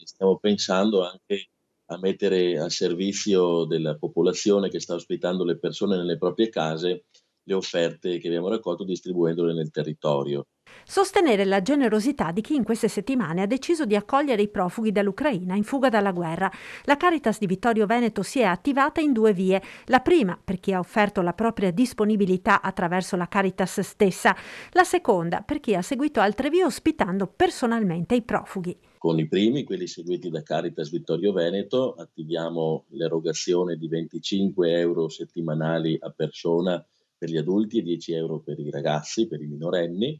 stiamo pensando anche a mettere a servizio della popolazione che sta ospitando le persone nelle proprie case le offerte che abbiamo raccolto distribuendole nel territorio. Sostenere la generosità di chi in queste settimane ha deciso di accogliere i profughi dall'Ucraina in fuga dalla guerra. La Caritas di Vittorio Veneto si è attivata in due vie. La prima per chi ha offerto la propria disponibilità attraverso la Caritas stessa, la seconda per chi ha seguito altre vie ospitando personalmente i profughi. Con i primi, quelli seguiti da Caritas Vittorio Veneto, attiviamo l'erogazione di 25 € settimanali a persona per gli adulti e 10 € per i ragazzi, per i minorenni,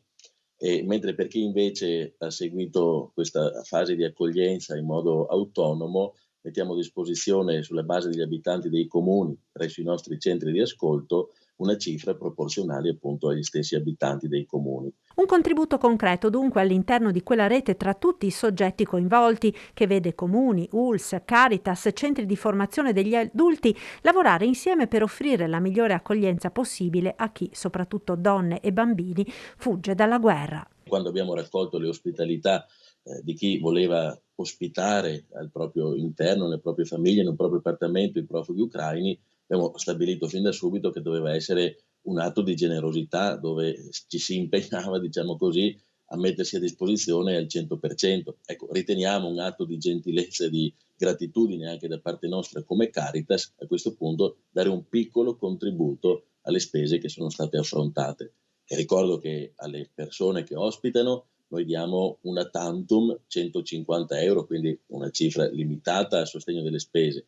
e mentre per chi invece ha seguito questa fase di accoglienza in modo autonomo, mettiamo a disposizione sulla base degli abitanti dei comuni presso i nostri centri di ascolto una cifra proporzionale appunto agli stessi abitanti dei comuni. Un contributo concreto dunque all'interno di quella rete tra tutti i soggetti coinvolti che vede comuni, ULS, Caritas, centri di formazione degli adulti lavorare insieme per offrire la migliore accoglienza possibile a chi, soprattutto donne e bambini, fugge dalla guerra. Quando abbiamo raccolto le ospitalità di chi voleva ospitare al proprio interno, nelle proprie famiglie, nel proprio appartamento i profughi ucraini, abbiamo stabilito fin da subito che doveva essere un atto di generosità dove ci si impegnava, diciamo così, a mettersi a disposizione al 100%. Ecco, riteniamo un atto di gentilezza e di gratitudine anche da parte nostra come Caritas, a questo punto dare un piccolo contributo alle spese che sono state affrontate. E ricordo che alle persone che ospitano noi diamo una tantum 150 €, quindi una cifra limitata a sostegno delle spese.